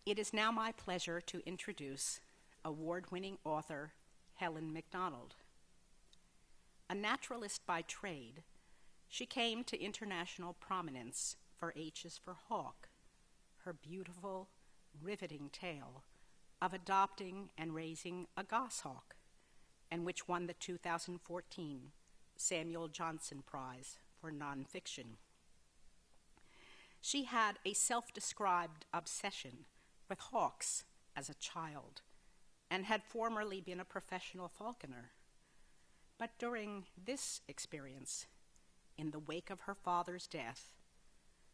It is now my pleasure to introduce award-winning author Helen Mcdonald. A naturalist by trade, she came to international prominence for H is for Hawk, her beautiful, riveting tale of adopting and raising a goshawk, and which won the 2014 Samuel Johnson Prize for Nonfiction. She had a self-described obsession with hawks as a child and had formerly been a professional falconer. But during this experience, in the wake of her father's death,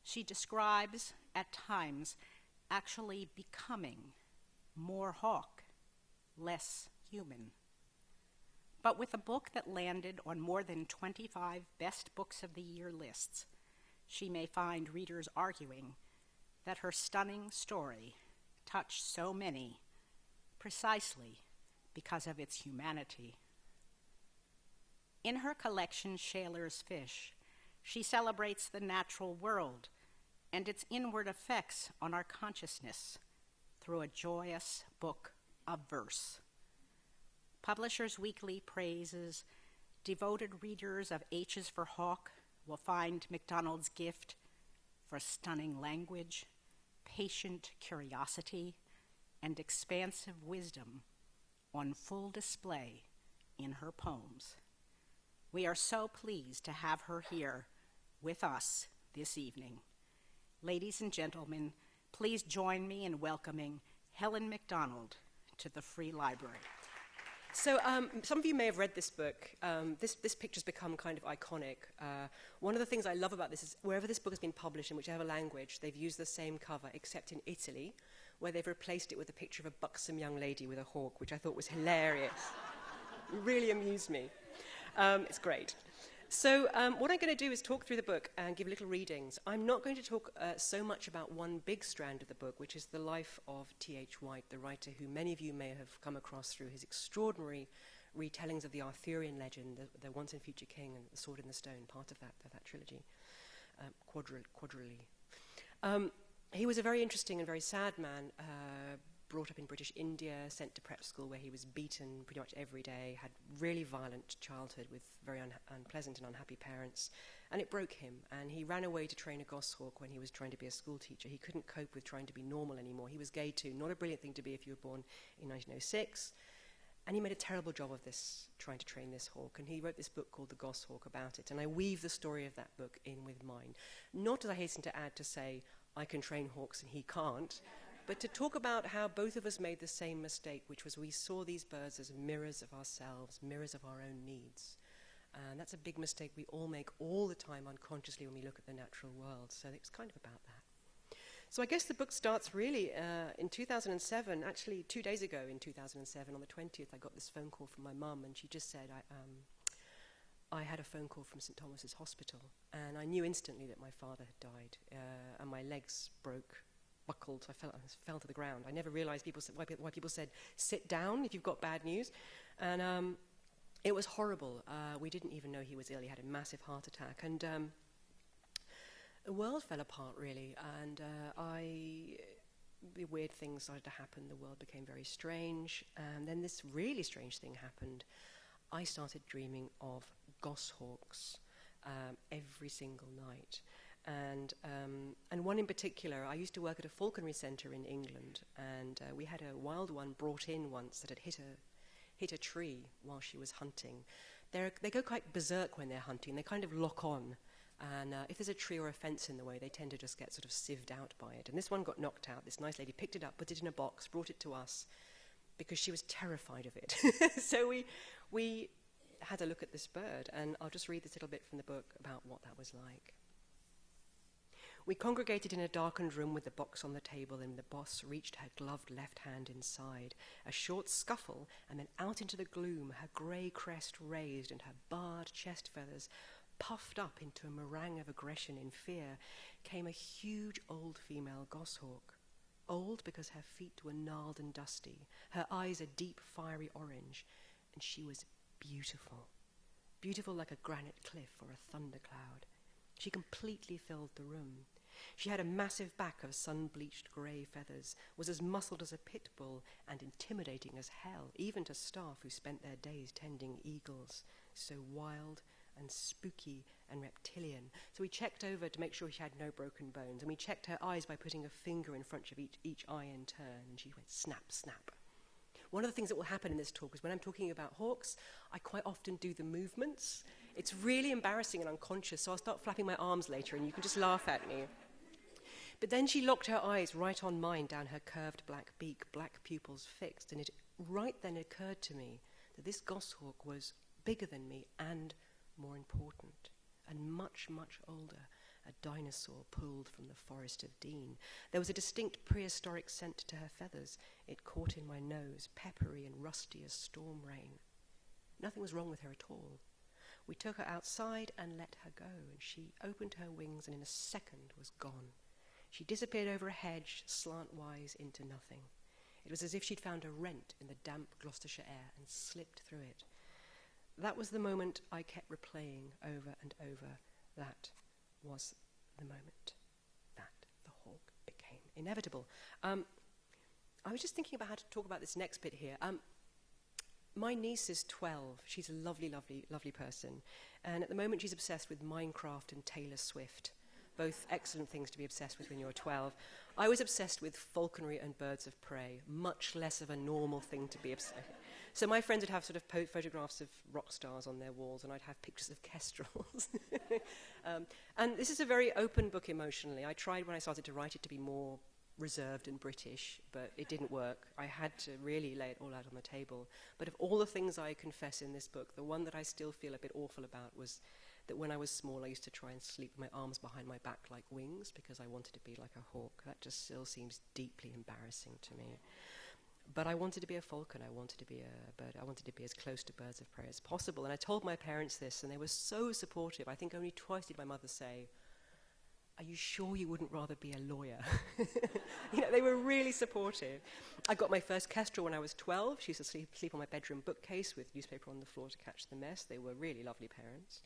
she describes at times actually becoming more hawk, less human. But with a book that landed on more than 25 best books of the year lists, she may find readers arguing that her stunning story touched so many precisely because of its humanity. In her collection, Shaler's Fish, she celebrates the natural world and its inward effects on our consciousness through a joyous book of verse. Publishers Weekly praises devoted readers of H is for Hawk will find Macdonald's gift for stunning language, patient curiosity, and expansive wisdom on full display in her poems. We are so pleased to have her here with us this evening. Ladies and gentlemen, please join me in welcoming Helen Mcdonald to the Free Library. So some of you may have read this book. This picture's become kind of iconic. One of the things I love about this is wherever this book has been published in whichever language, they've used the same cover, except in Italy, where they've replaced it with a picture of a buxom young lady with a hawk, which I thought was hilarious. It really amused me. It's great. So what I'm going to do is talk through the book and give little readings. I'm not going to talk so much about one big strand of the book, which is the life of T.H. White, the writer who many of you may have come across through his extraordinary retellings of the Arthurian legend, the Once and Future King and the Sword in the Stone, part of that trilogy, quadrilogy. He was a very interesting and very sad man, brought up in British India, sent to prep school where he was beaten pretty much every day, had really violent childhood with very unpleasant and unhappy parents, and it broke him, and he ran away to train a goshawk when he was trying to be a school teacher. He couldn't cope with trying to be normal anymore. He was gay too, not a brilliant thing to be if you were born in 1906, and he made a terrible job of this, trying to train this hawk, and he wrote this book called The Goshawk about it, and I weave the story of that book in with mine. Not, as I hasten to add, to say, I can train hawks and he can't, but to talk about how both of us made the same mistake, which was we saw these birds as mirrors of ourselves, mirrors of our own needs. And that's a big mistake we all make all the time unconsciously when we look at the natural world. So it's kind of about that. So I guess the book starts really in 2007, actually 2 days ago in 2007, on the 20th, I got this phone call from my mum, and she just said, I had a phone call from St. Thomas's Hospital, and I knew instantly that my father had died, and my legs buckled, so I fell to the ground. I never realized why people said, sit down if you've got bad news. And it was horrible. We didn't even know he was ill. He had a massive heart attack. And the world fell apart, really. And the weird things started to happen. The world became very strange. And then this really strange thing happened. I started dreaming of goshawks every single night. And one in particular, I used to work at a falconry centre in England, and we had a wild one brought in once that had hit a tree while she was hunting. They go quite berserk when they're hunting. They kind of lock on, and if there's a tree or a fence in the way, they tend to just get sort of sieved out by it. And this one got knocked out. This nice lady picked it up, put it in a box, brought it to us, because she was terrified of it. So we had a look at this bird, and I'll just read this little bit from the book about what that was like. We congregated in a darkened room with the box on the table, and the boss reached her gloved left hand inside. A short scuffle, and then out into the gloom, her grey crest raised and her barred chest feathers puffed up into a meringue of aggression and fear, came a huge old female goshawk. Old because her feet were gnarled and dusty, her eyes a deep fiery orange, and she was beautiful. Beautiful like a granite cliff or a thundercloud. She completely filled the room. She had a massive back of sun-bleached grey feathers, was as muscled as a pit bull, and intimidating as hell, even to staff who spent their days tending eagles, so wild and spooky and reptilian. So we checked over to make sure she had no broken bones, and we checked her eyes by putting a finger in front of each eye in turn, and she went snap, snap. One of the things that will happen in this talk is when I'm talking about hawks, I quite often do the movements. It's really embarrassing and unconscious, so I'll start flapping my arms later and you can just laugh at me. But then she locked her eyes right on mine down her curved black beak, black pupils fixed, and it right then occurred to me that this goshawk was bigger than me and more important, and much, much older, a dinosaur pulled from the forest of Dean. There was a distinct prehistoric scent to her feathers. It caught in my nose, peppery and rusty as storm rain. Nothing was wrong with her at all. We took her outside and let her go, and she opened her wings and in a second was gone. She disappeared over a hedge, slantwise into nothing. It was as if she'd found a rent in the damp Gloucestershire air and slipped through it. That was the moment I kept replaying over and over. That was the moment that the hawk became inevitable. I was just thinking about how to talk about this next bit here. My niece is 12. She's a lovely, lovely, lovely person. And at the moment she's obsessed with Minecraft and Taylor Swift. Both excellent things to be obsessed with when you're 12. I was obsessed with falconry and birds of prey, much less of a normal thing to be obsessed with. So my friends would have sort of photographs of rock stars on their walls, and I'd have pictures of kestrels. And this is a very open book emotionally. I tried when I started to write it to be more reserved and British, but it didn't work. I had to really lay it all out on the table. But of all the things I confess in this book, the one that I still feel a bit awful about was that when I was small, I used to try and sleep with my arms behind my back like wings because I wanted to be like a hawk. That just still seems deeply embarrassing to me. But I wanted to be a falcon. I wanted to be a bird. I wanted to be as close to birds of prey as possible. And I told my parents this, and they were so supportive. I think only twice did my mother say, "Are you sure you wouldn't rather be a lawyer?" They were really supportive. I got my first kestrel when I was 12. She used to sleep on my bedroom bookcase with newspaper on the floor to catch the mess. They were really lovely parents.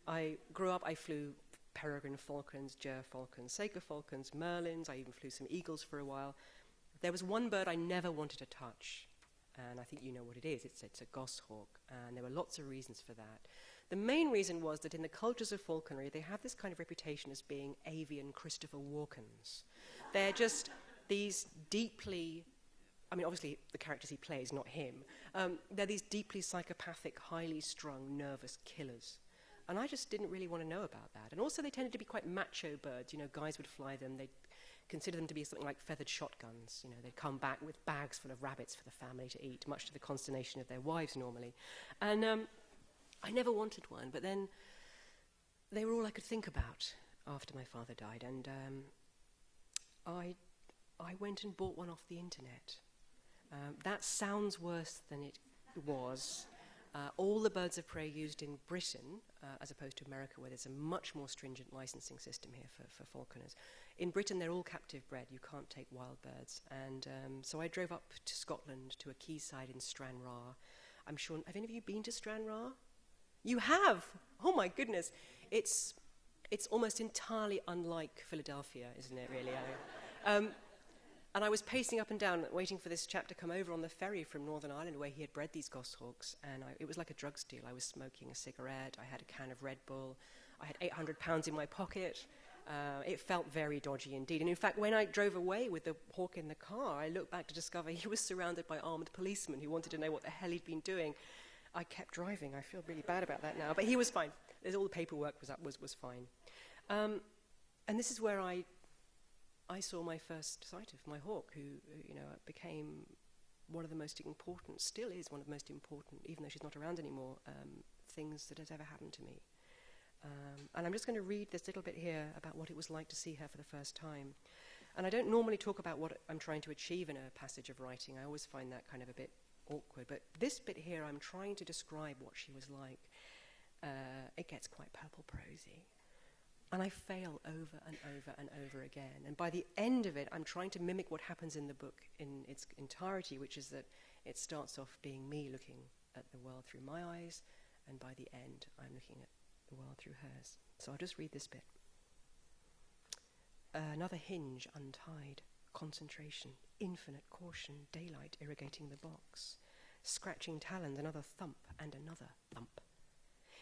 I grew up, I flew peregrine falcons, ger falcons, Saker falcons, merlins. I even flew some eagles for a while. There was one bird I never wanted to touch, and I think you know what it is. It's a goshawk, and there were lots of reasons for that. The main reason was that in the cultures of falconry, they have this kind of reputation as being avian Christopher Walkens. They're just these deeply, obviously the characters he plays, not him. They're these deeply psychopathic, highly strung, nervous killers. And I just didn't really want to know about that. And also they tended to be quite macho birds. Guys would fly them. They'd consider them to be something like feathered shotguns. They'd come back with bags full of rabbits for the family to eat, much to the consternation of their wives normally. And I never wanted one, but then they were all I could think about after my father died. And I went and bought one off the internet. That sounds worse than it was. All the birds of prey used in Britain, as opposed to America, where there's a much more stringent licensing system here for falconers. In Britain, they're all captive bred. You can't take wild birds. And so I drove up to Scotland to a quayside in Stranraer. I'm sure, have any of you been to Stranraer? You have? Oh my goodness. It's almost entirely unlike Philadelphia, isn't it, really? And I was pacing up and down, waiting for this chap to come over on the ferry from Northern Ireland, where he had bred these goshawks, and it was like a drug deal. I was smoking a cigarette, I had a can of Red Bull, I had £800 in my pocket. It felt very dodgy indeed. And in fact, when I drove away with the hawk in the car, I looked back to discover he was surrounded by armed policemen who wanted to know what the hell he'd been doing. I kept driving. I feel really bad about that now, but he was fine. All the paperwork was fine. And this is where I saw my first sight of my hawk, who became one of the most important, still is one of the most important, even though she's not around anymore, things that has ever happened to me. And I'm just going to read this little bit here about what it was like to see her for the first time. And I don't normally talk about what I'm trying to achieve in a passage of writing. I always find that kind of a bit awkward. But this bit here, I'm trying to describe what she was like. It gets quite purple prosy. And I fail over and over and over again. And by the end of it, I'm trying to mimic what happens in the book in its entirety, which is that it starts off being me looking at the world through my eyes, and by the end, I'm looking at the world through hers. So I'll just read this bit. Another hinge untied. Concentration, infinite caution, daylight irrigating the box. Scratching talons, another thump, and another thump.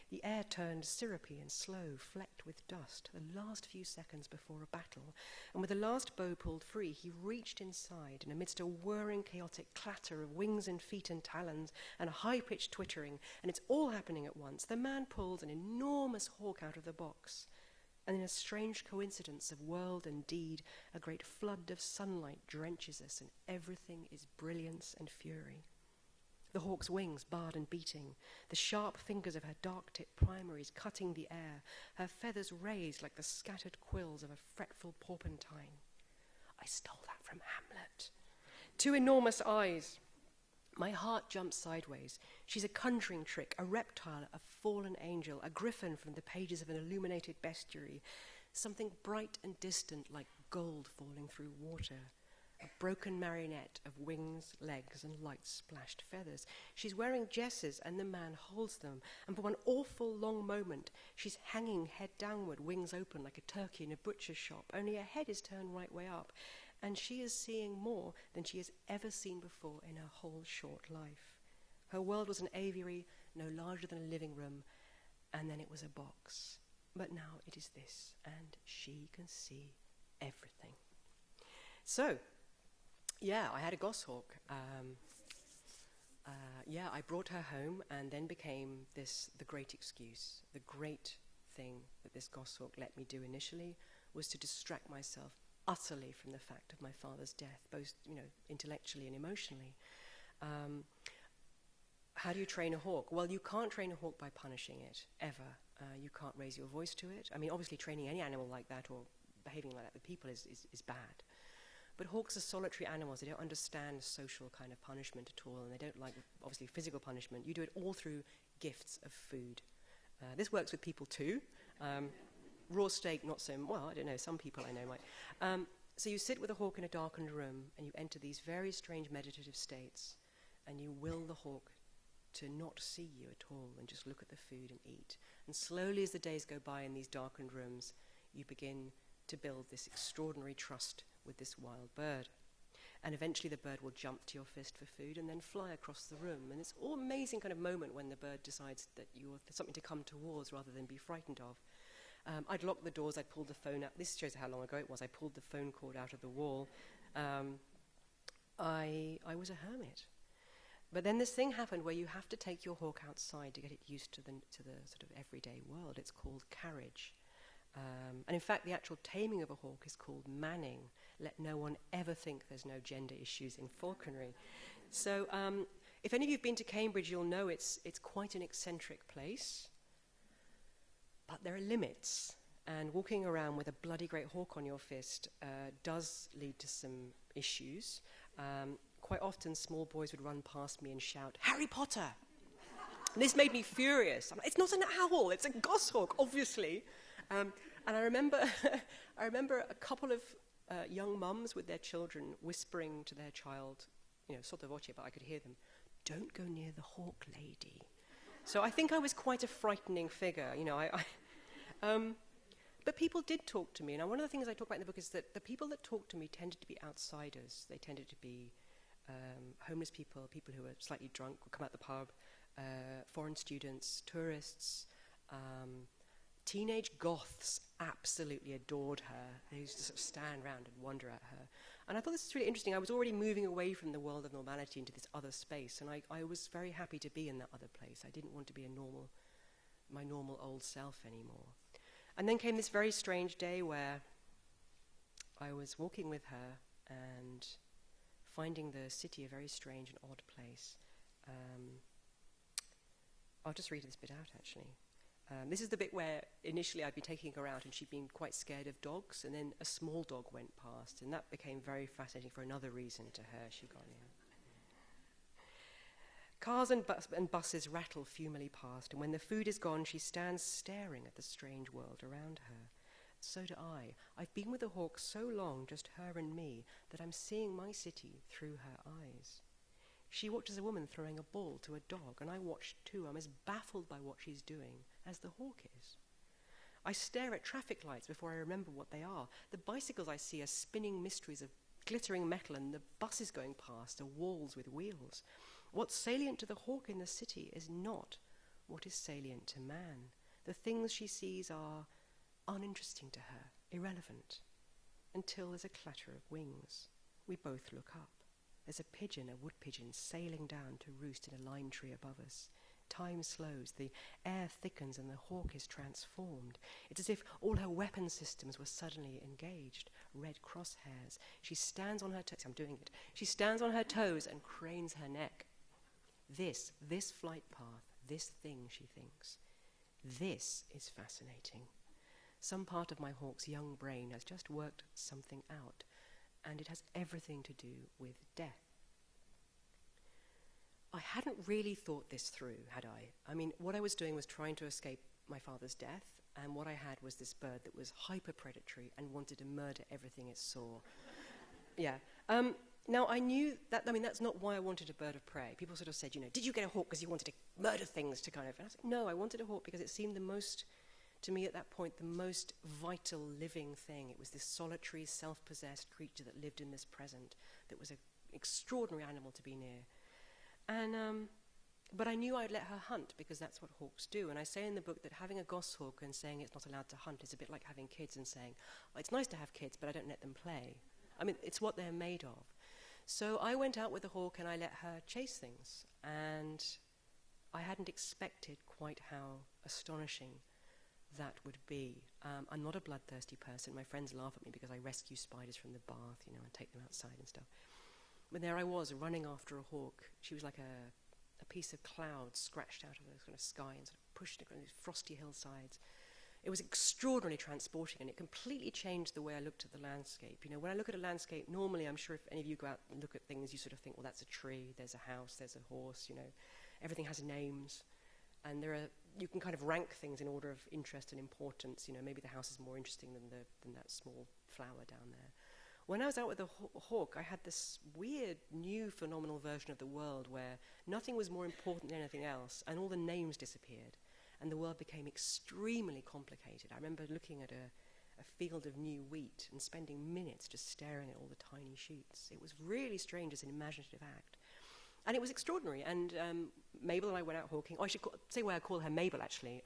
The air turned syrupy and slow, flecked with dust, the last few seconds before a battle, and with the last bow pulled free, he reached inside, and amidst a whirring, chaotic clatter of wings and feet and talons, and a high-pitched twittering, and it's all happening at once, the man pulls an enormous hawk out of the box, and in a strange coincidence of world and deed, a great flood of sunlight drenches us, and everything is brilliance and fury. The hawk's wings barred and beating, the sharp fingers of her dark-tipped primaries cutting the air, her feathers raised like the scattered quills of a fretful porpentine. I stole that from Hamlet. Two enormous eyes. My heart jumps sideways. She's a conjuring trick, a reptile, a fallen angel, a griffin from the pages of an illuminated bestiary, something bright and distant like gold falling through water. A broken marionette of wings, legs, and light-splashed feathers. She's wearing jesses, and the man holds them, and for one awful long moment, she's hanging head downward, wings open like a turkey in a butcher's shop, only her head is turned right way up, and she is seeing more than she has ever seen before in her whole short life. Her world was an aviary no larger than a living room, and then it was a box. But now it is this, and she can see everything. So, yeah, I had a goshawk. I brought her home and then became the great excuse. The great thing that this goshawk let me do initially was to distract myself utterly from the fact of my father's death, both, intellectually and emotionally. How do you train a hawk? Well, you can't train a hawk by punishing it, ever. You can't raise your voice to it. I mean, obviously training any animal like that or behaving like that with people is bad. But hawks are solitary animals. They don't understand social kind of punishment at all, and they don't like, obviously, physical punishment. You do it all through gifts of food. This works with people too. Raw steak, not so, well, I don't know, some people I know might. So you sit with a hawk in a darkened room, and you enter these very strange meditative states, and you will the hawk to not see you at all and just look at the food and eat. And slowly as the days go by in these darkened rooms, you begin to build this extraordinary trust with this wild bird. And eventually the bird will jump to your fist for food and then fly across the room. And it's all amazing kind of moment when the bird decides that you're something to come towards rather than be frightened of. I'd lock the doors, I'd pull the phone out. This shows how long ago it was. I pulled the phone cord out of the wall. I was a hermit. But then this thing happened where you have to take your hawk outside to get it used to the sort of everyday world. It's called carriage. And in fact, the actual taming of a hawk is called manning. Let no one ever think there's no gender issues in falconry. So if any of you have been to Cambridge, you'll know it's quite an eccentric place. But there are limits. And walking around with a bloody great hawk on your fist does lead to some issues. Quite often, small boys would run past me and shout, "Harry Potter!" And this made me furious. I'm like, it's not an owl, it's a goshawk, obviously. And I remember a couple of young mums with their children whispering to their child, sotto voce, but I could hear them, "Don't go near the hawk, lady." So I think I was quite a frightening figure, But people did talk to me, and one of the things I talk about in the book is that the people that talked to me tended to be outsiders. They tended to be homeless people, people who were slightly drunk, would come out the pub, foreign students, tourists, teenage goths absolutely adored her. They used to sort of stand around and wonder at her. And I thought this was really interesting. I was already moving away from the world of normality into this other space, and I was very happy to be in that other place. I didn't want to be my normal old self anymore. And then came this very strange day where I was walking with her and finding the city a very strange and odd place. I'll just read this bit out, actually. This is the bit where initially I'd been taking her out and she'd been quite scared of dogs, and then a small dog went past, and that became very fascinating for another reason to her. She got in. Cars and buses rattle fumily past, and when the food is gone, she stands staring at the strange world around her. So do I. I've been with the hawk so long, just her and me, that I'm seeing my city through her eyes. She watches a woman throwing a ball to a dog, and I watch too. I'm as baffled by what she's doing as the hawk is. I stare at traffic lights before I remember what they are. The bicycles I see are spinning mysteries of glittering metal, and the buses going past are walls with wheels. What's salient to the hawk in the city is not what is salient to man. The things she sees are uninteresting to her, irrelevant, until there's a clatter of wings. We both look up. There's a pigeon, a wood pigeon, sailing down to roost in a lime tree above us. Time slows, the air thickens, and the hawk is transformed. It's as if all her weapon systems were suddenly engaged. Red crosshairs. She stands on her toes. I'm doing it. She stands on her toes and cranes her neck. This flight path, this thing, she thinks. This is fascinating. Some part of my hawk's young brain has just worked something out, and it has everything to do with death. I hadn't really thought this through, had I? I mean, what I was doing was trying to escape my father's death, and what I had was this bird that was hyper-predatory and wanted to murder everything it saw. Yeah. Now, I knew that, I mean, that's not why I wanted a bird of prey. People sort of said, did you get a hawk because you wanted to murder things to kind of... And I was like, no, I wanted a hawk because it seemed the most, to me at that point, the most vital living thing. It was this solitary, self-possessed creature that lived in this present, that was an extraordinary animal to be near. And, but I knew I'd let her hunt because that's what hawks do. And I say in the book that having a goshawk and saying it's not allowed to hunt is a bit like having kids and saying, it's nice to have kids, but I don't let them play. I mean, it's what they're made of. So I went out with the hawk and I let her chase things. And I hadn't expected quite how astonishing that would be. I'm not a bloodthirsty person. My friends laugh at me because I rescue spiders from the bath, and take them outside and stuff. But there I was, running after a hawk. She was like a piece of cloud scratched out of the kind of sky and sort of pushed across these frosty hillsides. It was extraordinarily transporting, and it completely changed the way I looked at the landscape. When I look at a landscape, normally, I'm sure if any of you go out and look at things, you sort of think, well, that's a tree, there's a house, there's a horse, everything has names. And you can kind of rank things in order of interest and importance. Maybe the house is more interesting than that small flower down there. When I was out with the hawk, I had this weird, new, phenomenal version of the world where nothing was more important than anything else, and all the names disappeared, and the world became extremely complicated. I remember looking at a field of new wheat and spending minutes just staring at all the tiny shoots. It was really strange as an imaginative act. And it was extraordinary. And Mabel and I went out hawking. I should say why I call her Mabel, actually.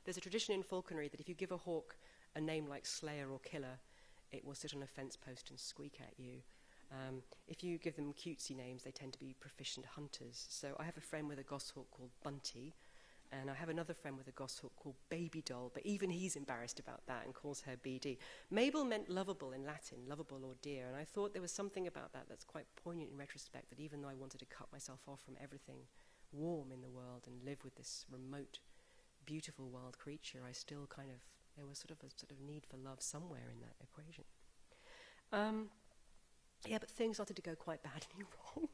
There's a tradition in falconry that if you give a hawk a name like Slayer or Killer, it will sit on a fence post and squeak at you. If you give them cutesy names, they tend to be proficient hunters. So I have a friend with a goshawk called Bunty, and I have another friend with a goshawk called Baby Doll, but even he's embarrassed about that and calls her BD. Mabel meant lovable in Latin, lovable or dear, and I thought there was something about that that's quite poignant in retrospect, that even though I wanted to cut myself off from everything warm in the world and live with this remote, beautiful wild creature, I still kind of, there was sort of need for love somewhere in that equation. But things started to go quite badly wrong.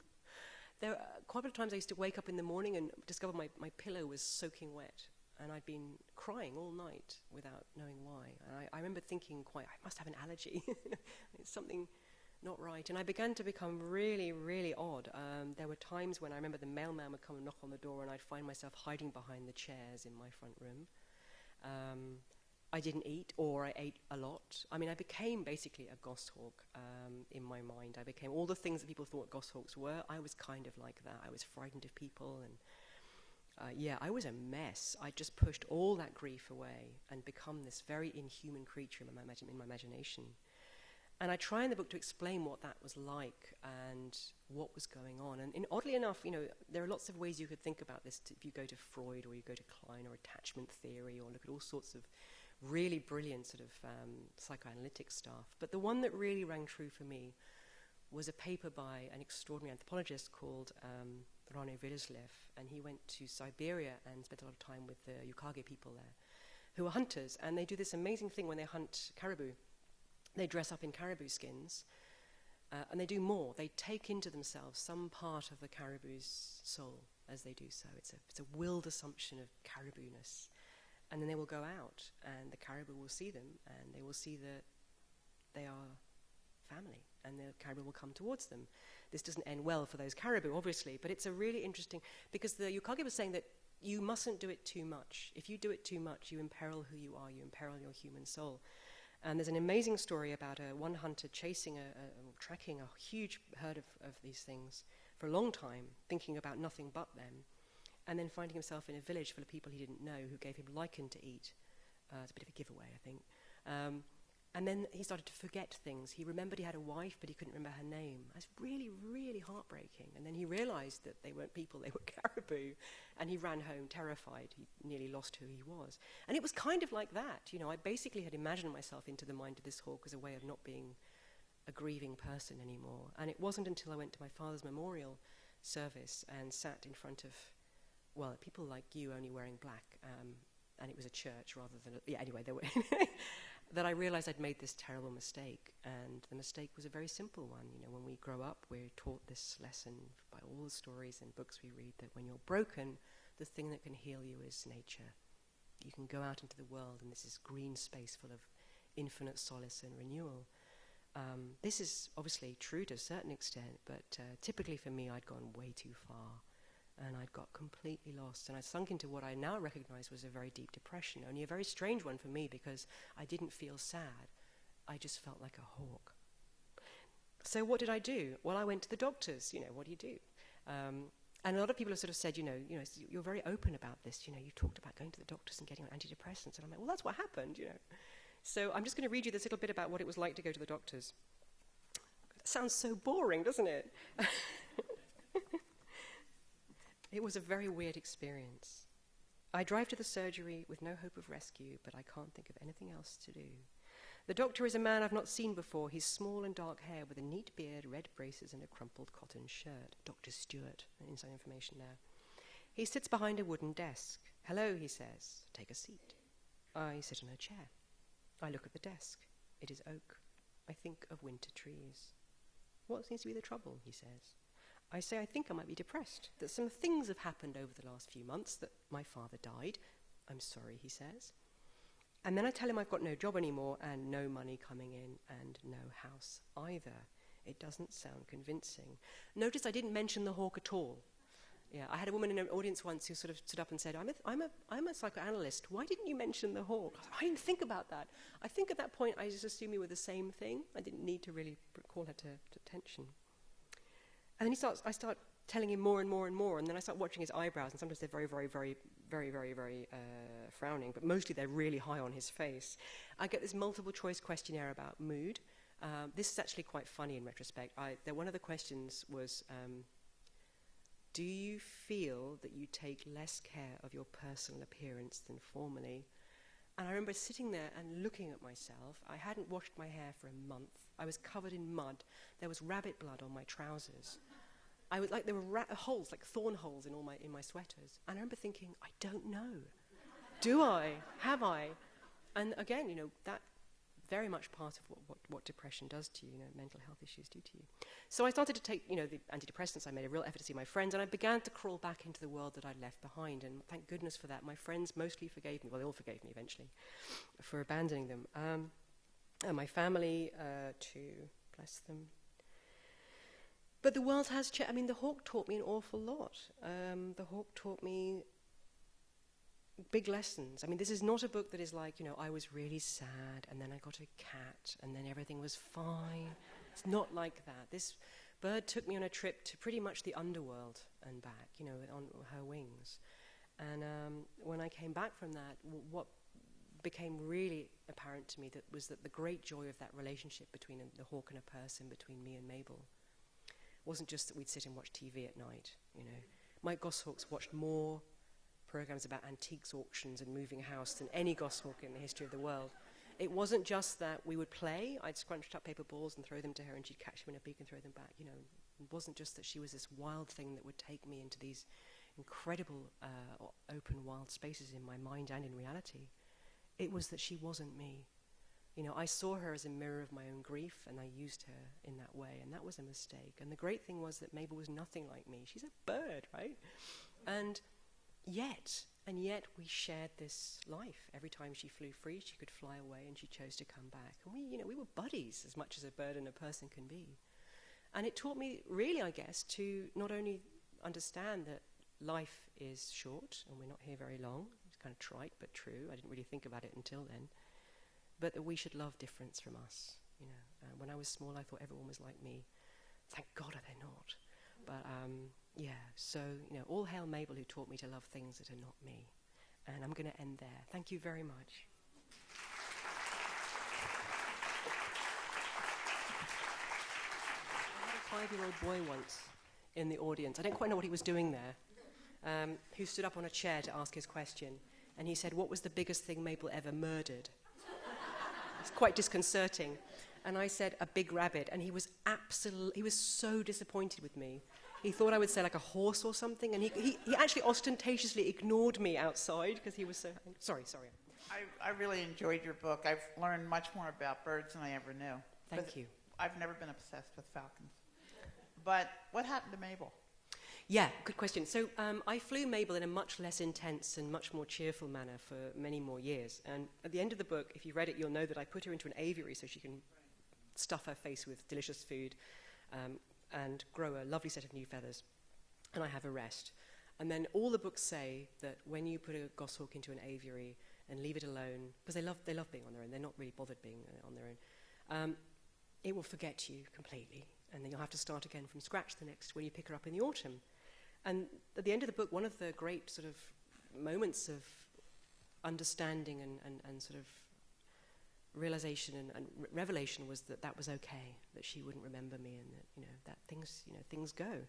There quite a lot of times I used to wake up in the morning and discover my pillow was soaking wet, and I'd been crying all night without knowing why. And I remember thinking I must have an allergy. It's something not right. And I began to become really, really odd. There were times when I remember the mailman would come and knock on the door, and I'd find myself hiding behind the chairs in my front room. I didn't eat, or I ate a lot. I mean, I became basically a goshawk in my mind. I became all the things that people thought goshawks were. I was kind of like that. I was frightened of people, and I was a mess. I just pushed all that grief away and become this very inhuman creature in my imagination. And I try in the book to explain what that was like and what was going on. And oddly enough, there are lots of ways you could think about this if you go to Freud or you go to Klein or attachment theory or look at all sorts of really brilliant sort of psychoanalytic stuff. But the one that really rang true for me was a paper by an extraordinary anthropologist called Rane Vileslev, and he went to Siberia and spent a lot of time with the Yukage people there, who are hunters, and they do this amazing thing when they hunt caribou. They dress up in caribou skins, and they do more. They take into themselves some part of the caribou's soul as they do so. It's a willed assumption of caribou-ness. And then they will go out, and the caribou will see them, and they will see that they are family, and the caribou will come towards them. This doesn't end well for those caribou, obviously, but it's a really interesting, because the Yukage was saying that you mustn't do it too much. If you do it too much, you imperil who you are, you imperil your human soul. And there's an amazing story about one hunter tracking a huge herd of these things for a long time, thinking about nothing but them, and then finding himself in a village full of people he didn't know who gave him lichen to eat. It's a bit of a giveaway, I think. And then he started to forget things. He remembered he had a wife, but he couldn't remember her name. It's really, really heartbreaking. And then he realized that they weren't people, they were caribou. And he ran home terrified. He nearly lost who he was. And it was kind of like that. You know, I basically had imagined myself into the mind of this hawk as a way of not being a grieving person anymore. And it wasn't until I went to my father's memorial service and sat in front of, well, people like you only wearing black, and it was a church rather than, anyway, they were that I realized I'd made this terrible mistake. And the mistake was a very simple one. You know, when we grow up, we're taught this lesson by all the stories and books we read that when you're broken, the thing that can heal you is nature. You can go out into the world and this is green space full of infinite solace and renewal. This is obviously true to a certain extent, but typically for me, I'd gone way too far. And I'd got completely lost, and I sunk into what I now recognize was a very deep depression, only a very strange one for me because I didn't feel sad. I just felt like a hawk. So what did I do? Well, I went to the doctors. You know, what do you do? And a lot of people have sort of said, you know, you're very open about this. You know, you talked about going to the doctors and getting on antidepressants. And I'm like, well, that's what happened, you know. So I'm just going to read you this little bit about what it was like to go to the doctors. That sounds so boring, doesn't it? It was a very weird experience. I drive to the surgery with no hope of rescue, but I can't think of anything else to do. The doctor is a man I've not seen before. He's small and dark hair with a neat beard, red braces, and a crumpled cotton shirt. Dr. Stewart, inside information there. He sits behind a wooden desk. Hello, he says. Take a seat. I sit on a chair. I look at the desk. It is oak. I think of winter trees. What seems to be the trouble, he says. I say I think I might be depressed, that some things have happened over the last few months, that my father died. I'm sorry, he says. And then I tell him I've got no job anymore and no money coming in and no house either. It doesn't sound convincing. Notice I didn't mention the hawk at all. Yeah, I had a woman in an audience once who sort of stood up and said, I'm a psychoanalyst. Why didn't you mention the hawk? I didn't think about that. I think at that point I just assumed we were the same thing. I didn't need to really call her to attention. And then I start telling him more and more and more, and then I start watching his eyebrows, and sometimes they're very, very, very, very, very, very frowning, but mostly they're really high on his face. I get this multiple choice questionnaire about mood. This is actually quite funny in retrospect. One of the questions was, do you feel that you take less care of your personal appearance than formerly? And I remember sitting there and looking at myself. I hadn't washed my hair for a month. I was covered in mud. There was rabbit blood on my trousers. I was like, there were holes, like thorn holes in my sweaters. And I remember thinking, I don't know. Do I? Have I? And again, you know, that very much part of what depression does to you, mental health issues do to you. So I started to take, the antidepressants. I made a real effort to see my friends, and I began to crawl back into the world that I'd left behind. And thank goodness for that. My friends mostly forgave me. Well, they all forgave me eventually for abandoning them. And my family, too, bless them. But the world has changed. I mean, the hawk taught me an awful lot. The hawk taught me big lessons. I mean, this is not a book that is like, I was really sad and then I got a cat and then everything was fine. It's not like that. This bird took me on a trip to pretty much the underworld and back, on her wings. And when I came back from that, what became really apparent to me was that the great joy of that relationship between the hawk and a person, between me and Mabel, wasn't just that we'd sit and watch TV at night, Mike Goshawk's watched more programs about antiques auctions and moving house than any goshawk in the history of the world. It wasn't just that we would play. I'd scrunched up paper balls and throw them to her and she'd catch them in a beak and throw them back. It wasn't just that she was this wild thing that would take me into these incredible open wild spaces in my mind and in reality. It was that she wasn't me. I saw her as a mirror of my own grief and I used her in that way, and that was a mistake. And the great thing was that Mabel was nothing like me. She's a bird, right? And yet we shared this life. Every time she flew free, she could fly away and she chose to come back. And we were buddies as much as a bird and a person can be. And it taught me really, I guess, to not only understand that life is short and we're not here very long. It's kind of trite but true. I didn't really think about it until then. But that we should love difference from us. When I was small, I thought everyone was like me. Thank God they're not. But so all hail Mabel, who taught me to love things that are not me. And I'm going to end there. Thank you very much. I had a 5-year-old boy once in the audience. I don't quite know what he was doing there. Who stood up on a chair to ask his question. And he said, "What was the biggest thing Mabel ever murdered?" It's quite disconcerting. And I said, "A big rabbit." And he was so disappointed with me. He thought I would say like a horse or something. And he actually ostentatiously ignored me outside because he was so... Sorry. I really enjoyed your book. I've learned much more about birds than I ever knew. Thank you. I've never been obsessed with falcons. But what happened to Mabel? Yeah, good question. So I flew Mabel in a much less intense and much more cheerful manner for many more years. And at the end of the book, if you read it, you'll know that I put her into an aviary so she can stuff her face with delicious food and grow a lovely set of new feathers. And I have a rest. And then all the books say that when you put a goshawk into an aviary and leave it alone, because they love being on their own, they're not really bothered being on their own, it will forget you completely. And then you'll have to start again from scratch when you pick her up in the autumn. And at the end of the book, one of the great sort of moments of understanding and sort of realization and revelation was that was okay, that she wouldn't remember me, and that things go.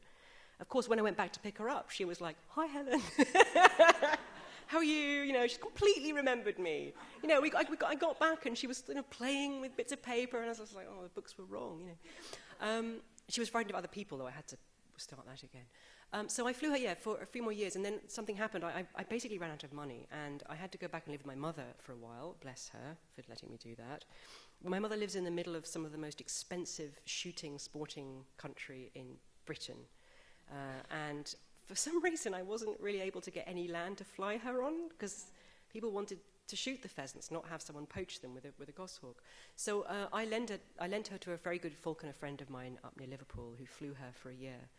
Of course, when I went back to pick her up, she was like, "Hi, Helen." How are you? She completely remembered me. I got back and she was playing with bits of paper, and I was just like, "Oh, the books were wrong." She was frightened of other people, though I had to start that again. So I flew her, for a few more years, and then something happened. I basically ran out of money, and I had to go back and live with my mother for a while. Bless her for letting me do that. My mother lives in the middle of some of the most expensive sporting country in Britain, and for some reason I wasn't really able to get any land to fly her on because people wanted to shoot the pheasants, not have someone poach them with a goshawk. So I lent her to a very good falconer friend of mine up near Liverpool who flew her for a year.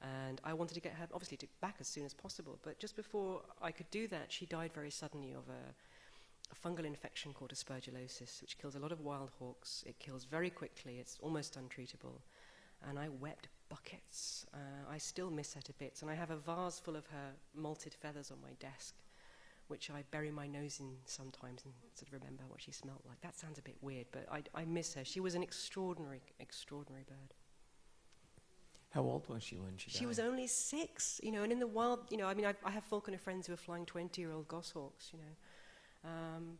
And I wanted to get her, obviously, back as soon as possible. But just before I could do that, she died very suddenly of a fungal infection called aspergillosis, which kills a lot of wild hawks. It kills very quickly. It's almost untreatable. And I wept buckets. I still miss her to bits. And I have a vase full of her molted feathers on my desk, which I bury my nose in sometimes and sort of remember what she smelled like. That sounds a bit weird, but I miss her. She was an extraordinary, extraordinary bird. How old was she when she died? She was only 6, and in the wild, I have falconer friends who are flying 20-year-old goshawks,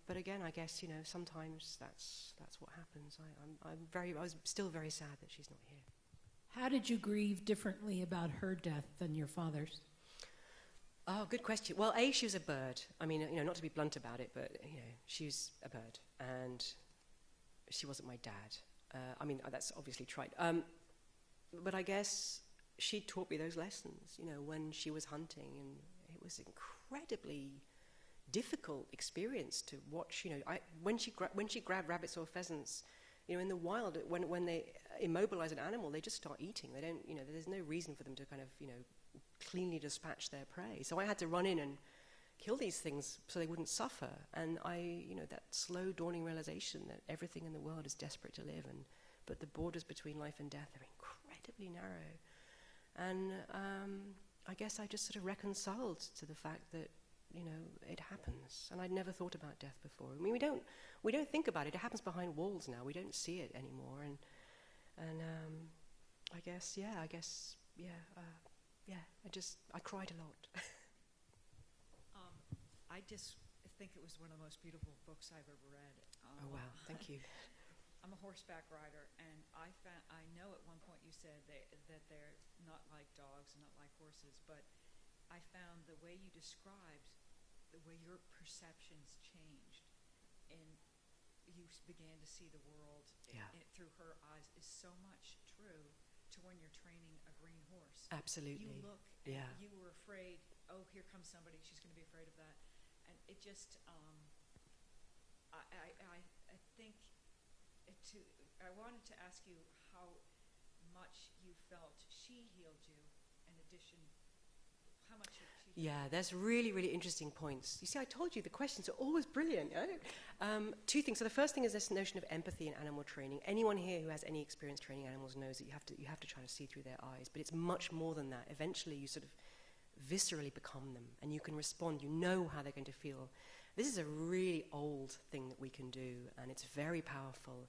But again, I guess, sometimes that's what happens. I was still very sad that she's not here. How did you grieve differently about her death than your father's? Oh, good question. Well, she was a bird. I mean, not to be blunt about it, but, she was a bird, and she wasn't my dad. That's obviously trite. But I guess she taught me those lessons, when she was hunting, and it was an incredibly difficult experience to watch. When she grabbed rabbits or pheasants, in the wild, when they immobilize an animal, they just start eating. They don't, there's no reason for them to kind of, cleanly dispatch their prey. So I had to run in and kill these things so they wouldn't suffer. And that slow dawning realization that everything in the world is desperate to live, but the borders between life and death are incredibly narrow. And I guess I just sort of reconciled to the fact that, it happens. And I'd never thought about death before. I mean, we don't think about it. It happens behind walls now. We don't see it anymore. And I cried a lot. I just think it was one of the most beautiful books I've ever read. Oh, wow. Thank you. I'm a horseback rider, and I know at one point you said that they're not like dogs and not like horses, but I found the way you described the way your perceptions changed and you began to see the world through her eyes is so much true to when you're training a green horse. Absolutely. You look, you were afraid, oh, here comes somebody, she's going to be afraid of that. And it just, I think, I wanted to ask you how much you felt she healed you, in addition, how much she Yeah, there's really, really interesting points. You see, I told you the questions are always brilliant. Two things. So the first thing is this notion of empathy in animal training. Anyone here who has any experience training animals knows that you have to try to see through their eyes. But it's much more than that. Eventually, you sort of viscerally become them, and you can respond. You know how they're going to feel. This is a really old thing that we can do, and it's very powerful.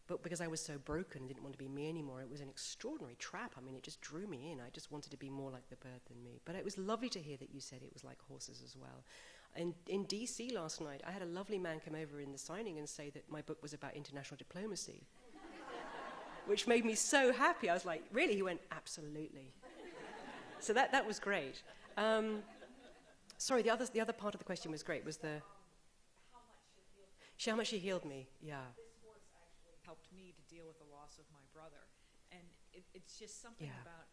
But because I was so broken and didn't want to be me anymore, it was an extraordinary trap. I mean, it just drew me in. I just wanted to be more like the bird than me. But it was lovely to hear that you said it was like horses as well. In D.C. last night, I had a lovely man come over in the signing and say that my book was about international diplomacy, which made me so happy. I was like, really? He went, absolutely. So that was great. Sorry, the other part of the question was great, was the... How much she healed me, yeah. helped me to deal with the loss of my brother. And it's just something about,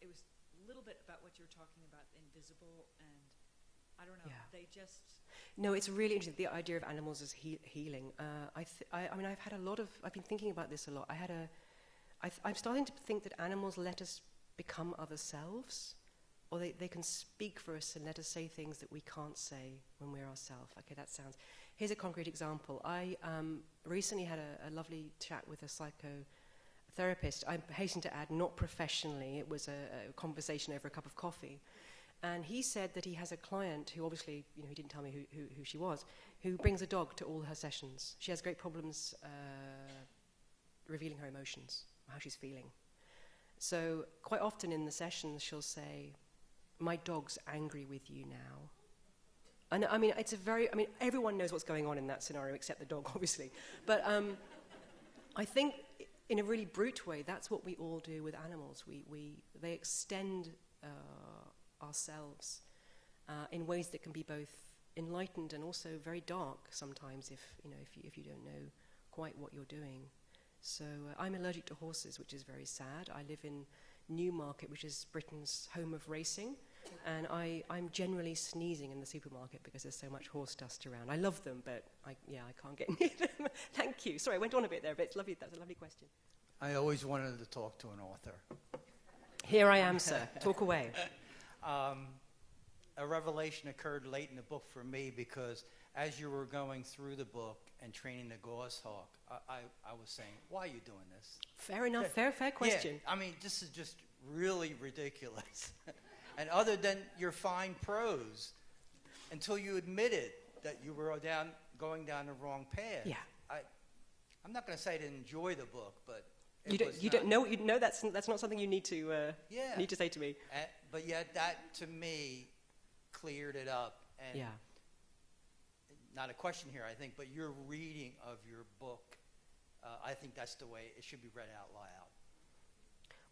it was a little bit about what you were talking about, invisible, and I don't know, they just... No, it's really interesting, the idea of animals as healing. I mean, I've been thinking about this a lot. I'm starting to think that animals let us become other selves, or they can speak for us and let us say things that we can't say when we're ourselves. Okay, that sounds... Here's a concrete example. I recently had a lovely chat with a psychotherapist. I hasten to add, not professionally. It was a conversation over a cup of coffee. And he said that he has a client who obviously, he didn't tell me who she was, who brings a dog to all her sessions. She has great problems revealing her emotions, how she's feeling. So quite often in the sessions, she'll say, my dog's angry with you now. And I mean, everyone knows what's going on in that scenario except the dog, obviously. But I think in a really brute way, that's what we all do with animals. They extend ourselves in ways that can be both enlightened and also very dark sometimes if you don't know quite what you're doing. So I'm allergic to horses, which is very sad. I live in Newmarket, which is Britain's home of racing. And I'm generally sneezing in the supermarket because there's so much horse dust around. I love them, but I can't get near them. Thank you. Sorry, I went on a bit there, but it's lovely. That's a lovely question. I always wanted to talk to an author. Here I am, sir. Talk away. A revelation occurred late in the book for me because as you were going through the book and training the goshawk, I was saying, why are you doing this? Fair enough. Fair question. Yeah, I mean, this is just really ridiculous. And other than your fine prose, until you admitted that you were going down the wrong path. Yeah. I'm not going to say I didn't enjoy the book, but you don't know that's not something you need to need to say to me. But yet that to me cleared it up. And not a question here, I think, but your reading of your book, I think that's the way it should be read out loud.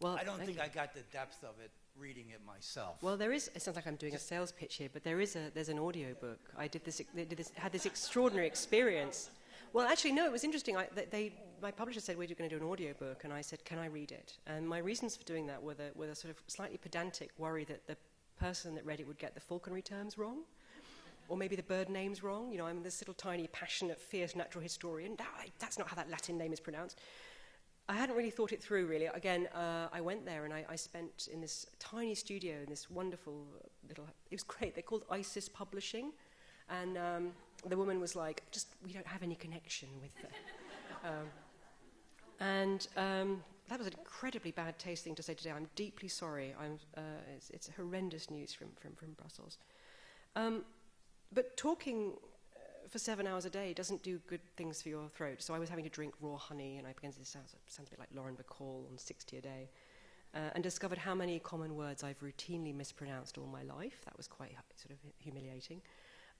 Well, I don't think I got the depth of it reading it myself. Well, it sounds like I'm doing a sales pitch here, but there's an audio book. I had this extraordinary experience. Well, actually, no, it was interesting. My publisher said, we're going to do an audio book, and I said, can I read it? And my reasons for doing that were the sort of slightly pedantic worry that the person that read it would get the falconry terms wrong, or maybe the bird names wrong. I'm this little tiny, passionate, fierce natural historian. That's not how that Latin name is pronounced. I hadn't really thought it through, really. Again, I went there and I spent in this tiny studio in this wonderful little... It was great. They're called ISIS Publishing. And the woman was like, we don't have any connection with them. That was an incredibly bad taste thing to say today. I'm deeply sorry. It's horrendous news from Brussels. But talking... for 7 hours a day doesn't do good things for your throat. So I was having to drink raw honey, and I began to sound a bit like Lauren Bacall on 60 a day, and discovered how many common words I've routinely mispronounced all my life. That was quite sort of humiliating.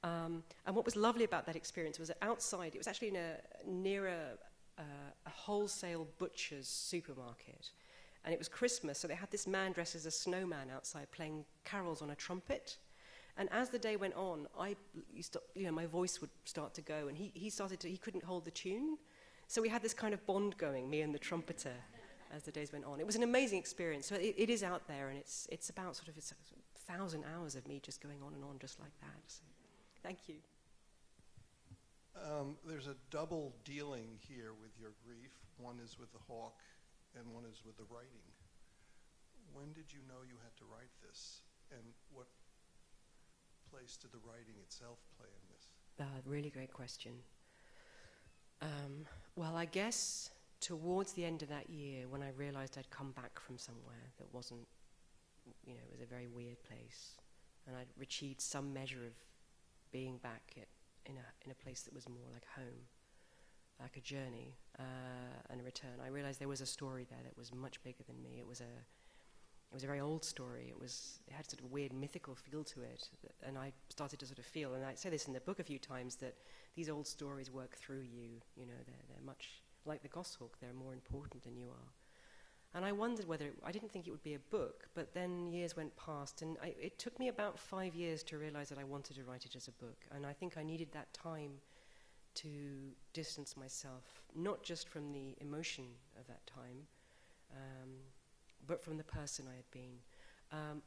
And what was lovely about that experience was that outside, it was actually near a wholesale butcher's supermarket, and it was Christmas, so they had this man dressed as a snowman outside playing carols on a trumpet. And as the day went on, my voice would start to go, and he couldn't hold the tune. So we had this kind of bond going, me and the trumpeter, as the days went on. It was an amazing experience. So it is out there, and it's about it's 1,000 hours of me just going on and on just like that. So, thank you. There's a double dealing here with your grief. One is with the hawk, and one is with the writing. When did you know you had to write this? and what place did the writing itself play in this? Really great question. Well, I guess towards the end of that year, when I realized I'd come back from somewhere that wasn't, it was a very weird place, and I'd achieved some measure of being back in a place that was more like home, like a journey and a return. I realized there was a story there that was much bigger than me. It was a very old story. It had sort of a weird mythical feel to it, and I started to sort of feel, and I say this in the book a few times, that these old stories work through you. They're much like the goshawk. They're more important than you are. And I wondered whether I didn't think it would be a book, but then years went past, and it took me about 5 years to realize that I wanted to write it as a book, and I think I needed that time to distance myself, not just from the emotion of that time, but from the person I had been.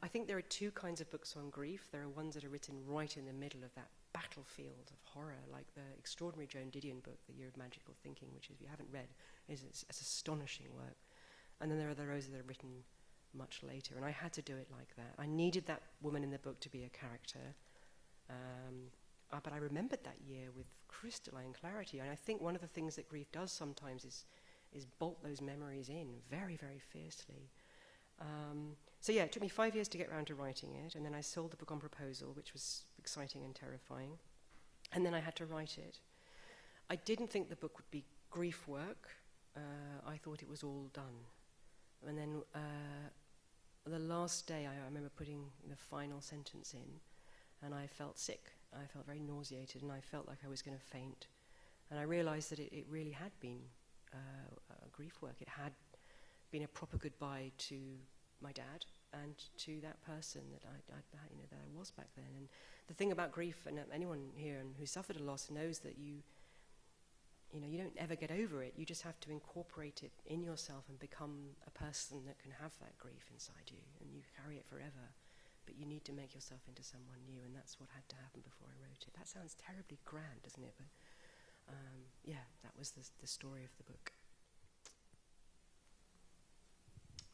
I think there are two kinds of books on grief. There are ones that are written right in the middle of that battlefield of horror, like the extraordinary Joan Didion book, The Year of Magical Thinking, which, if you haven't read, is astonishing work. And then there are those that are written much later, and I had to do it like that. I needed that woman in the book to be a character, but I remembered that year with crystalline clarity, and I think one of the things that grief does sometimes is bolt those memories in very, very fiercely. So yeah, it took me 5 years to get around to writing it, and then I sold the book on proposal, which was exciting and terrifying, and then I had to write it. I didn't think the book would be grief work. I thought it was all done. And then the last day, I remember putting the final sentence in, and I felt sick. I felt very nauseated, and I felt like I was going to faint. And I realized that it really had been grief work. It had been a proper goodbye to my dad and to that person that I was back then. And the thing about grief, and anyone here who suffered a loss knows that you don't ever get over it. You just have to incorporate it in yourself and become a person that can have that grief inside you, and you carry it forever. But you need to make yourself into someone new, and that's what had to happen before I wrote it. That sounds terribly grand, doesn't it? But that was the story of the book.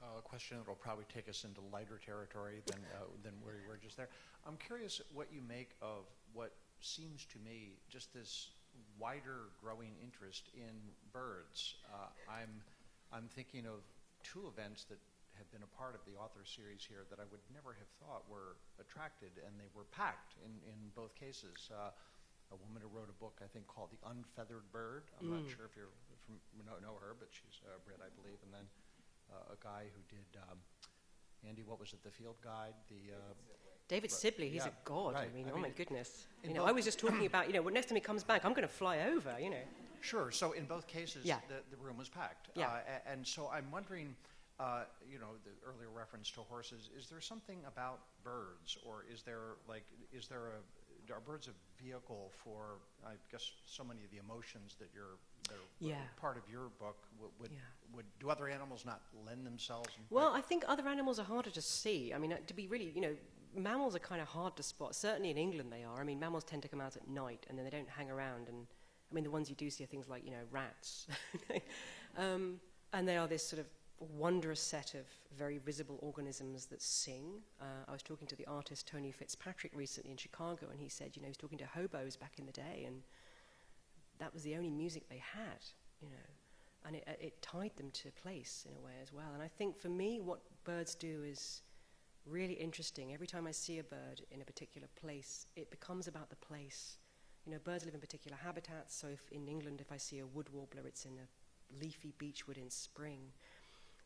A question that will probably take us into lighter territory than where you were just there. I'm curious what you make of what seems to me just this wider growing interest in birds. I'm thinking of two events that have been a part of the author series here that I would never have thought were attracted, and they were packed in both cases. A woman who wrote a book, I think, called The Unfeathered Bird. I'm not sure if you know her, but she's Brit, I believe. And then a guy who did, Andy, what was it, The Field Guide? David Sibley, he's a god. Right. I mean, my goodness. I was just talking about, next time he comes back, I'm going to fly over, Sure. So in both cases, the room was packed. Yeah. And so I'm wondering, the earlier reference to horses, is there something about birds, or are birds a vehicle for, I guess, so many of the emotions that they're part of your book? Do other animals not lend themselves? Well, I think other animals are harder to see. I mean, to be really, mammals are kind of hard to spot. Certainly in England they are. I mean, mammals tend to come out at night, and then they don't hang around. And I mean, the ones you do see are things like, rats. And they are this sort of wondrous set of very visible organisms that sing. I was talking to the artist Tony Fitzpatrick recently in Chicago, and he said, he was talking to hobos back in the day, and that was the only music they had, and it tied them to place in a way as well. And I think for me, what birds do is really interesting. Every time I see a bird in a particular place, it becomes about the place. Birds live in particular habitats, so if in England, if I see a wood warbler, it's in a leafy beechwood in spring.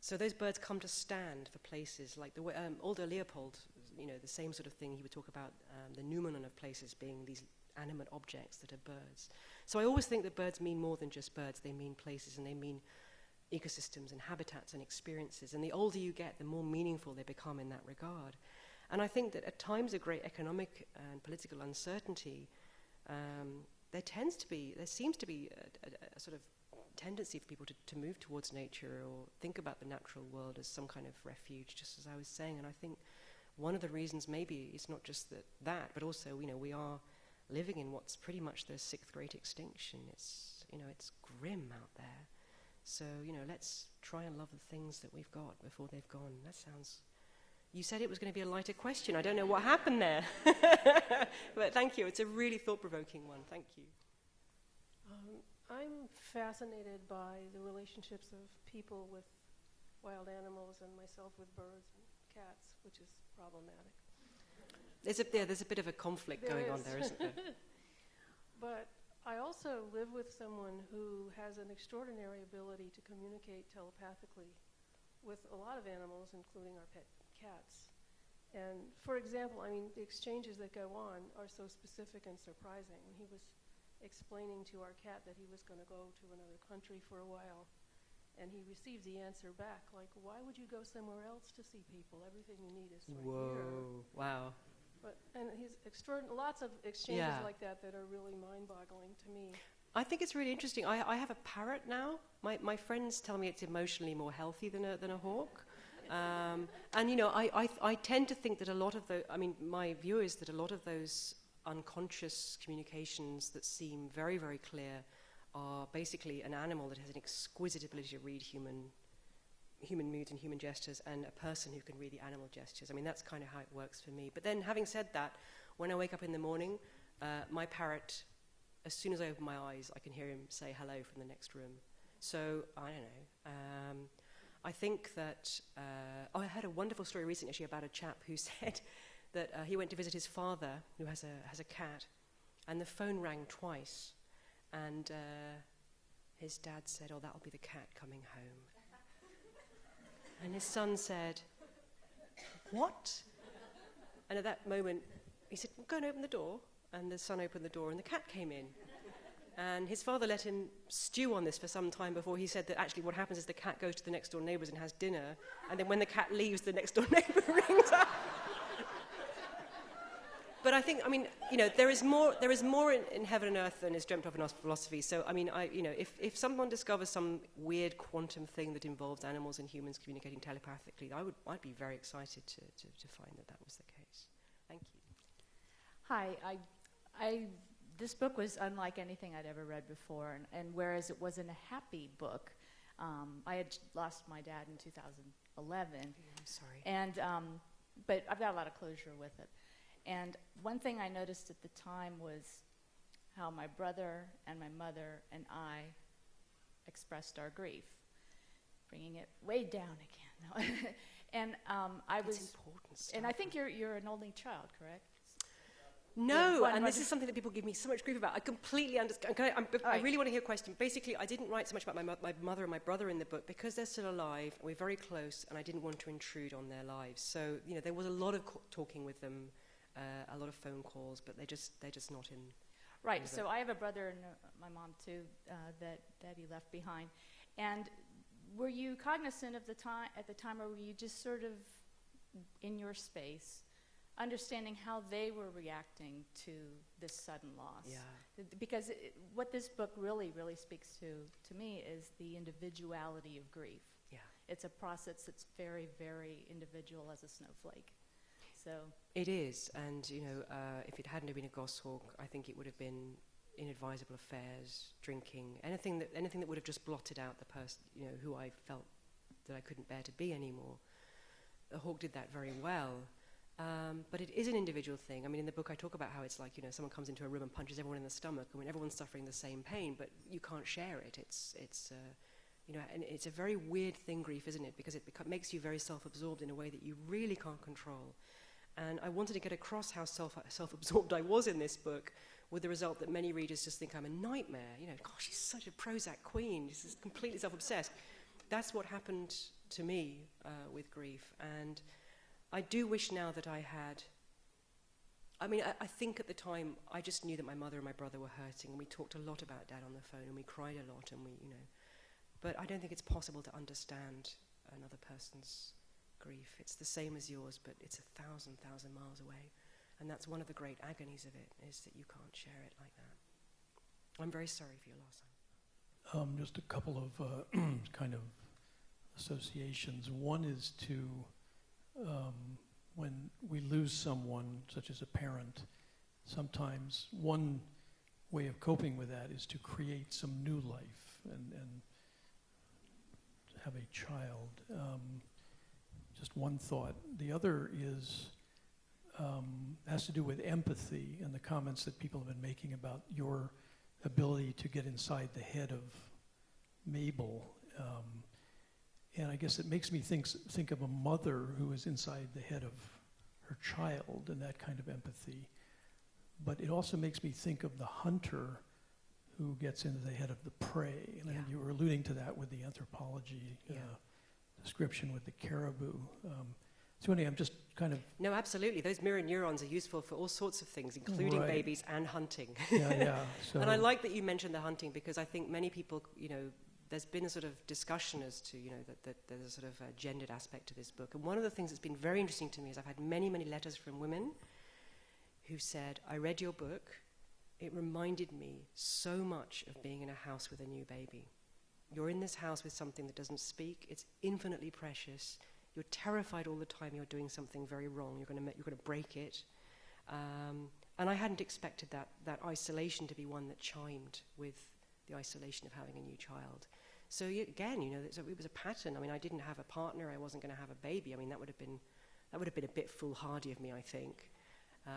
So those birds come to stand for places like the way Aldo Leopold, the same sort of thing. He would talk about the noumenon of places being these animate objects that are birds. So I always think that birds mean more than just birds. They mean places, and they mean ecosystems and habitats and experiences. And the older you get, the more meaningful they become in that regard. And I think that at times of great economic and political uncertainty, there seems to be a sort of tendency for people to move towards nature or think about the natural world as some kind of refuge, just as I was saying. And I think one of the reasons maybe it's not just that, but also, we are living in what's pretty much the sixth great extinction. It's grim out there. So, let's try and love the things that we've got before they've gone. That sounds, you said it was going to be a lighter question. I don't know what happened there. But thank you. It's a really thought-provoking one. Thank you. I'm fascinated by the relationships of people with wild animals and myself with birds and cats, which is problematic. There's a bit of a conflict going on there, isn't there? But I also live with someone who has an extraordinary ability to communicate telepathically with a lot of animals, including our pet cats. And for example, I mean, the exchanges that go on are so specific and surprising. When he was explaining to our cat that he was going to go to another country for a while, and he received the answer back, like, why would you go somewhere else to see people? Everything you need is right here. Whoa, wow. And he's lots of exchanges like that are really mind-boggling to me. I think it's really interesting. I have a parrot now. My friends tell me it's emotionally more healthy than a hawk. And, you know, I tend to think that a lot of my view is that a lot of those unconscious communications that seem very, very clear are basically an animal that has an exquisite ability to read human moods and human gestures, and a person who can read the animal gestures. I mean, that's kind of how it works for me. But then, having said that, when I wake up in the morning, my parrot, as soon as I open my eyes, I can hear him say hello from the next room. So, I don't know. I think that... I heard a wonderful story recently, actually, about a chap who said that he went to visit his father, who has a cat, and the phone rang twice, and his dad said, "Oh, that'll be the cat coming home." And his son said, "What?" And at that moment, he said, "Well, go and open the door." And the son opened the door, and the cat came in. And his father let him stew on this for some time before he said that actually what happens is the cat goes to the next door neighbors and has dinner, and then when the cat leaves, the next door neighbor rings up. But I think, I mean, you know, there is more in heaven and earth than is dreamt of in our philosophy. So, I mean, if someone discovers some weird quantum thing that involves animals and humans communicating telepathically, I'd be very excited to find that was the case. Thank you. Hi, this book was unlike anything I'd ever read before, and whereas it wasn't a happy book, I had lost my dad in 2011. I'm sorry. And but I've got a lot of closure with it. And one thing I noticed at the time was how my brother and my mother and I expressed our grief, bringing it way down again. And I was important stuff. And I think you're an only child, correct? No, and this is something that people give me so much grief about. I completely understand. I really want to hear a question. Basically, I didn't write so much about my mother and my brother in the book because they're still alive, and we're very close, and I didn't want to intrude on their lives. So, you know, there was a lot of talking with them, a lot of phone calls, but they're just not in. Right. So I have a brother and my mom too that Daddy left behind. And were you cognizant of the time at the time, or were you just sort of in your space, understanding how they were reacting to this sudden loss? Yeah. Because what this book really, really speaks to me is the individuality of grief. Yeah. It's a process that's very, very individual as a snowflake. So it is, and you know, if it hadn't been a goshawk, I think it would have been inadvisable affairs, drinking, anything that would have just blotted out the person, you know, who I felt that I couldn't bear to be anymore. The hawk did that very well, but it is an individual thing. I mean, in the book I talk about how it's like, you know, someone comes into a room and punches everyone in the stomach. I mean, everyone's suffering the same pain, but you can't share it. It's you know, and it's a very weird thing, grief, isn't it? Because it makes you very self-absorbed in a way that you really can't control. And I wanted to get across how self-absorbed I was in this book, with the result that many readers just think I'm a nightmare. You know, gosh, she's such a Prozac queen. She's completely self-obsessed. That's what happened to me with grief. And I do wish now that I had... I mean, I think at the time, I just knew that my mother and my brother were hurting, and we talked a lot about Dad on the phone, and we cried a lot, and we, you know... But I don't think it's possible to understand another person's grief. It's the same as yours, but it's 1,000 miles away. And that's one of the great agonies of it, is that you can't share it like that. I'm very sorry for your loss. Just a couple of kind of associations. One is to, when we lose someone, such as a parent, sometimes one way of coping with that is to create some new life and have a child. just one thought. The other is has to do with empathy and the comments that people have been making about your ability to get inside the head of Mabel. And I guess it makes me think of a mother who is inside the head of her child and that kind of empathy. But it also makes me think of the hunter who gets into the head of the prey. And I think you were alluding to that with the anthropology description with the caribou. So anyway, I'm just kind of... No, absolutely. Those mirror neurons are useful for all sorts of things, including babies and hunting. So and I like that you mentioned the hunting, because I think many people, there's been a sort of discussion as to, that there's a sort of a gendered aspect to this book. And one of the things that's been very interesting to me is I've had many, many letters from women who said, I read your book, it reminded me so much of being in a house with a new baby. You're in this house with something that doesn't speak, it's infinitely precious, you're terrified all the time you're doing something very wrong, you're going to break it. And I hadn't expected that isolation to be one that chimed with the isolation of having a new child. So again, it was a pattern. I mean, I didn't have a partner, I wasn't going to have a baby. I mean, that would have been a bit foolhardy of me, I think.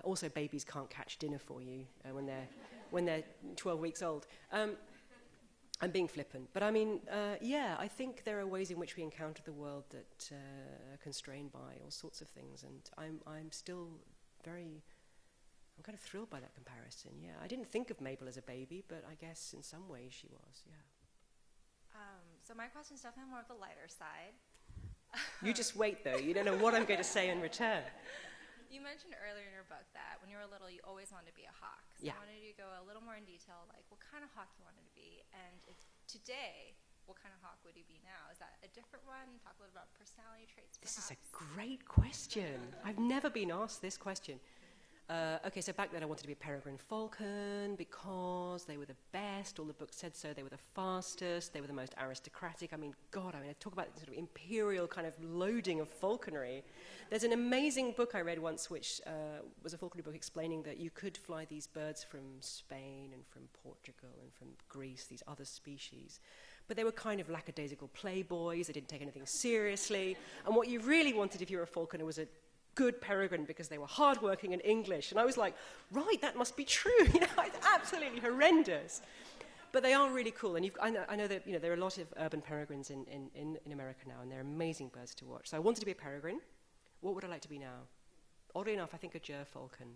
Also, babies can't catch dinner for you when they're 12 weeks old. I'm being flippant, but I mean, I think there are ways in which we encounter the world that are constrained by all sorts of things, and I'm still I'm kind of thrilled by that comparison. Yeah, I didn't think of Mabel as a baby, but I guess in some ways she was. Yeah. So my question's definitely more of the lighter side. You just wait, though. You don't know what I'm going to say in return. You mentioned earlier in your book that when you were little, you always wanted to be a hawk. So I wanted you to go a little more in detail, like what kind of hawk you wanted to be, and if today, what kind of hawk would you be now? Is that a different one? Talk a little about personality traits, perhaps. This is a great question. I've never been asked this question. Okay, so back then I wanted to be a peregrine falcon because they were the best. All the books said so. They were the fastest. They were the most aristocratic. I talk about sort of imperial kind of loading of falconry. There's an amazing book I read once which was a falconry book explaining that you could fly these birds from Spain and from Portugal and from Greece, these other species. But they were kind of lackadaisical playboys. They didn't take anything seriously. And what you really wanted if you were a falconer was a good peregrine because they were hardworking and English. And I was like, right, that must be true. It's absolutely horrendous. But they are really cool. And I know that there are a lot of urban peregrines in America now, and they're amazing birds to watch. So I wanted to be a peregrine. What would I like to be now? Oddly enough, I think a gerfalcon.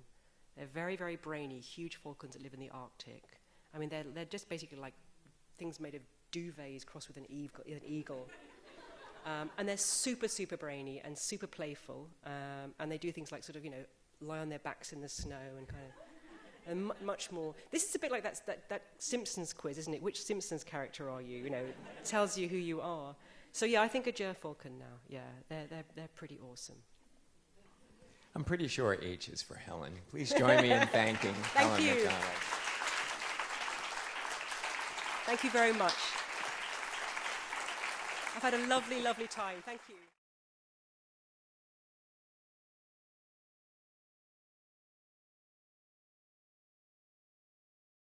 They're very, very brainy, huge falcons that live in the Arctic. I mean, they're just basically like things made of duvets crossed with an eagle. And they're super, super brainy and super playful, and they do things like sort of, lie on their backs in the snow and kind of, and much more. This is a bit like that Simpsons quiz, isn't it? Which Simpsons character are you? It tells you who you are. So yeah, I think a gerfalcon now. Yeah, they're pretty awesome. I'm pretty sure H is for Helen. Please join me in thanking Helen Mcdonald. Thank you very much. I've had a lovely, lovely time. Thank you.